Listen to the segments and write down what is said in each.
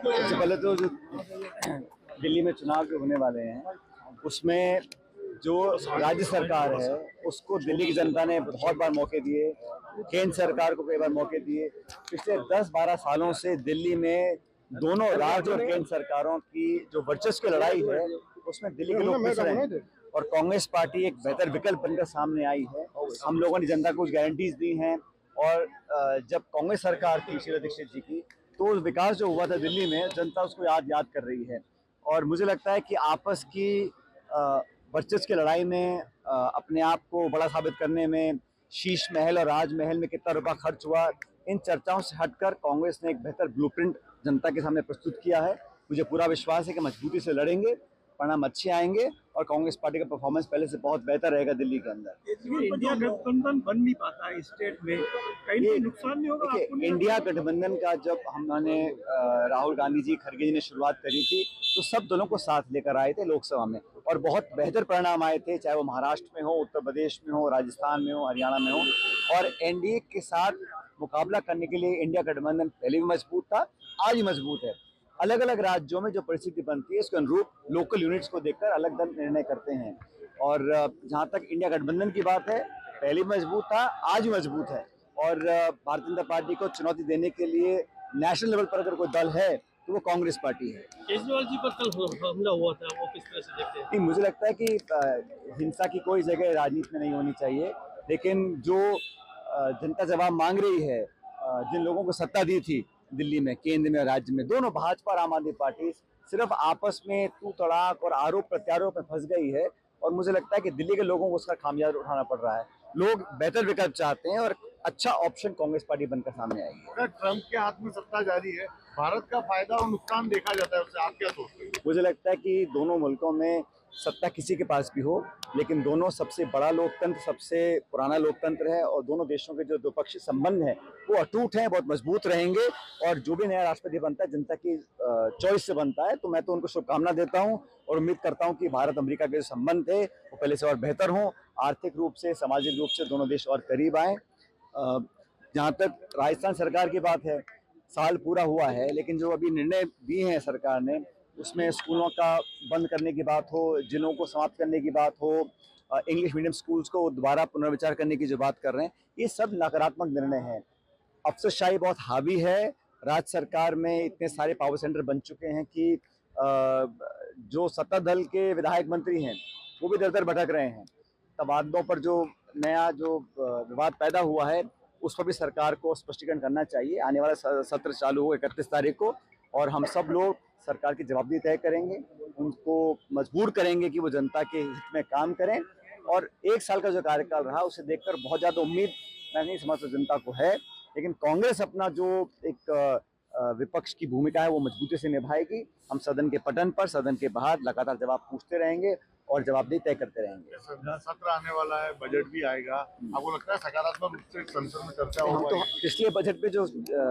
सबसे पहले तो जो दिल्ली में चुनाव जो होने वाले हैं उसमें जो राज्य सरकार है उसको दिल्ली की जनता ने बहुत बार मौके दिए, केंद्र सरकार को कई बार मौके दिए। पिछले 10-12 सालों से दिल्ली में दोनों राज्य और केंद्र सरकारों की जो वर्चस्व की लड़ाई है उसमें दिल्ली के लोग पिस रहे हैं और कांग्रेस पार्टी एक बेहतर विकल्प बनकर सामने आई है। हम लोगों ने जनता को कुछ गारंटीज दी हैं और जब कांग्रेस सरकार थी शीला दीक्षित जी की तो विकास जो हुआ था दिल्ली में जनता उसको याद कर रही है। और मुझे लगता है कि आपस की वर्चस्व की लड़ाई में अपने आप को बड़ा साबित करने में शीश महल और राजमहल में कितना रुपया खर्च हुआ, इन चर्चाओं से हटकर कांग्रेस ने एक बेहतर ब्लूप्रिंट जनता के सामने प्रस्तुत किया है। मुझे पूरा विश्वास है कि मजबूती से लड़ेंगे, परिणाम अच्छे आएंगे और कांग्रेस पार्टी का परफॉर्मेंस पहले से बहुत बेहतर रहेगा दिल्ली के अंदर। इंडिया गठबंधन बन नहीं पाता है स्टेट में, कहीं नुकसान नहीं होगा? इंडिया गठबंधन का जब हमने राहुल गांधी जी, खड़गे जी ने शुरुआत करी थी तो सब दलों को साथ लेकर आए थे लोकसभा में और बहुत बेहतर परिणाम आए थे, चाहे वो महाराष्ट्र में हो, उत्तर प्रदेश में हो, राजस्थान में हो, हरियाणा में हो। और एनडीए के साथ मुकाबला करने के लिए इंडिया गठबंधन पहले भी मजबूत था, आज भी मजबूत है। अलग अलग राज्यों में जो परिस्थिति बनती है उसके अनुरूप लोकल यूनिट्स को देखकर अलग दल निर्णय करते हैं। और जहां तक इंडिया गठबंधन की बात है, पहले मजबूत था, आज भी मजबूत है। और भारतीय जनता पार्टी को चुनौती देने के लिए नेशनल लेवल पर अगर कोई दल है तो वो कांग्रेस पार्टी है। केजरीवाल जी पर कल हमला हुआ था, वो किस तरह से देखते हैं? मुझे लगता है कि हिंसा की कोई जगह राजनीति में नहीं होनी चाहिए, लेकिन जो जनता जवाब मांग रही है, जिन लोगों को सत्ता दी थी दिल्ली में, केंद्र में, राज्य में, दोनों भाजपा और आम आदमी पार्टी सिर्फ आपस में तू तड़ाक और आरोप प्रत्यारोप में फंस गई है। और मुझे लगता है कि दिल्ली के लोगों को उसका खामियाजा उठाना पड़ रहा है। लोग बेहतर विकल्प चाहते हैं और अच्छा ऑप्शन कांग्रेस पार्टी बनकर सामने आएगी। अगर ट्रंप के हाथ में सत्ता जारी है, भारत का फायदा और नुकसान देखा जाता है, उससे आप क्या सोचते हैं? मुझे लगता है कि दोनों मुल्कों में सत्ता किसी के पास भी हो, लेकिन दोनों सबसे बड़ा लोकतंत्र, सबसे पुराना लोकतंत्र है और दोनों देशों के जो द्विपक्षीय संबंध हैं वो अटूट हैं, बहुत मजबूत रहेंगे। और जो भी नया राष्ट्रपति बनता है जनता की चॉइस से बनता है, तो मैं तो उनको शुभकामना देता हूं और उम्मीद करता हूं कि भारत अमेरिका के जो संबंध थे वो पहले से और बेहतर हों, आर्थिक रूप से, सामाजिक रूप से दोनों देश और करीब आएँ। जहाँ तक राजस्थान सरकार की बात है, साल पूरा हुआ है लेकिन जो अभी निर्णय दिए हैं सरकार ने उसमें स्कूलों का बंद करने की बात हो, जिलों को समाप्त करने की बात हो, इंग्लिश मीडियम स्कूल्स को दोबारा पुनर्विचार करने की जो बात कर रहे हैं, ये सब नकारात्मक निर्णय हैं। अफसरशाही बहुत हावी है, राज्य सरकार में इतने सारे पावर सेंटर बन चुके हैं कि जो सत्ता दल के विधायक मंत्री हैं वो भी दर दर भटक रहे हैं। तबादलों पर जो नया जो विवाद पैदा हुआ है उस पर भी सरकार को स्पष्टीकरण करना चाहिए। आने वाला सत्र चालू हो 31 तारीख को और हम सब लोग सरकार की जवाबदेही तय करेंगे, उनको मजबूर करेंगे कि वो जनता के हित में काम करें। और 1 साल का जो कार्यकाल रहा उसे देखकर बहुत ज़्यादा उम्मीद मैं नहीं समझता जनता को है, लेकिन कांग्रेस अपना जो एक विपक्ष की भूमिका है वो मजबूती से निभाएगी। हम सदन के पटन पर, सदन के बाहर लगातार जवाब पूछते रहेंगे और जवाबदेही तय करते रहेंगे। सत्र आने वाला है, बजट भी आएगा, आपको लगता है सकारात्मक रूप से संसद में चर्चा हम होगा? तो पिछले बजट पे जो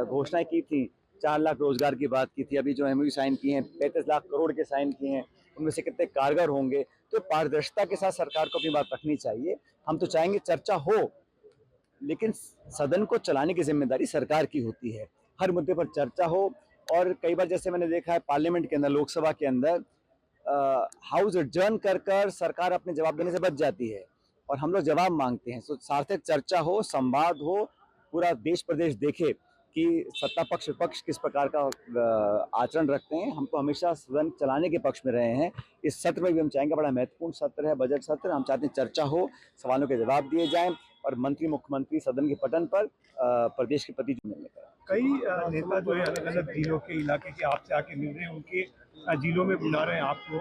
घोषणाएं की थी, 4 लाख रोजगार की बात की थी, अभी जो एमओयू साइन किए हैं 35 लाख करोड़ के साइन किए हैं, उनमें से कितने कारगर होंगे? तो पारदर्शिता के साथ सरकार को अपनी बात रखनी चाहिए। हम तो चाहेंगे चर्चा हो, लेकिन सदन को चलाने की जिम्मेदारी सरकार की होती है। हर मुद्दे पर चर्चा हो। और कई बार जैसे मैंने देखा है पार्लियामेंट के अंदर, लोकसभा के अंदर हाउस एडजर्न कर सरकार अपने जवाब देने से बच जाती है और हम लोग जवाब मांगते हैं। तो सार्थक चर्चा हो, संवाद हो, पूरा देश प्रदेश देखे कि सत्ता पक्ष विपक्ष किस प्रकार का आचरण रखते हैं। हम तो हमेशा सदन चलाने के पक्ष में रहे हैं। इस सत्र में भी हम चाहेंगे, बड़ा महत्वपूर्ण सत्र है बजट सत्र, हम चाहते हैं चर्चा हो, सवालों के जवाब दिए जाएं और मंत्री मुख्यमंत्री सदन के पटल पर प्रदेश के प्रति जुड़ने का। कई नेता जो है अलग अलग जिलों के इलाके के आपसे आके मिल रहे हैं, उनके जिलों में बुला रहे हैं, आपको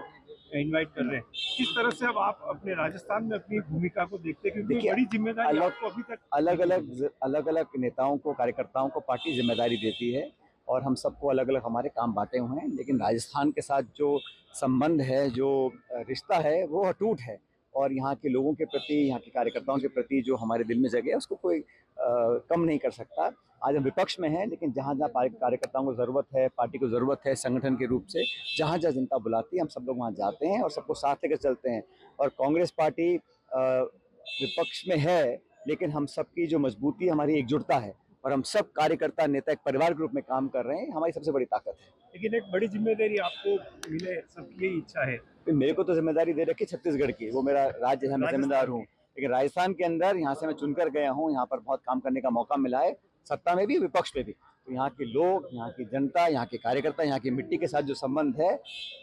इनवाइट कर रहे हैं। किस तरह से अब आप अपने राजस्थान में अपनी भूमिका को देखते हैं, क्योंकि बड़ी जिम्मेदारी आपको अभी तक अलग अलग नेताओं को, कार्यकर्ताओं को पार्टी जिम्मेदारी देती है और हम सबको अलग अलग हमारे काम बांटे हुए हैं, लेकिन राजस्थान के साथ जो संबंध है, जो रिश्ता है वो अटूट है और यहाँ के लोगों के प्रति, यहाँ के कार्यकर्ताओं के प्रति जो हमारे दिल में जगह है उसको कोई कम नहीं कर सकता। आज हम विपक्ष में हैं, लेकिन जहाँ जहाँ कार्यकर्ताओं को ज़रूरत है, पार्टी को ज़रूरत है, संगठन के रूप से जहाँ जहाँ जनता बुलाती है हम सब लोग वहाँ जाते हैं और सबको साथ लेकर चलते हैं। और कांग्रेस पार्टी विपक्ष में है, लेकिन हम सबकी जो मजबूती, हमारी एकजुटता है और हम सब कार्यकर्ता नेता एक परिवार के रूप में काम कर रहे हैं, हमारी सबसे बड़ी ताकत है। लेकिन एक बड़ी जिम्मेदारी आपको मिले, सबकी यही इच्छा है। फिर मेरे को तो जिम्मेदारी दे रखी छत्तीसगढ़ की, वो मेरा राज्य है, मैं जिम्मेदार हूँ। लेकिन राजस्थान के अंदर यहाँ से मैं चुनकर गया हूँ, यहाँ पर बहुत काम करने का मौका मिला है, सत्ता में भी विपक्ष में भी। तो यहाँ के लोग, यहाँ की जनता, यहाँ के कार्यकर्ता, यहाँ की मिट्टी के साथ जो संबंध है,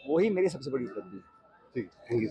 वही मेरी सबसे बड़ी उपलब्धि है। ठीक, थैंक यू।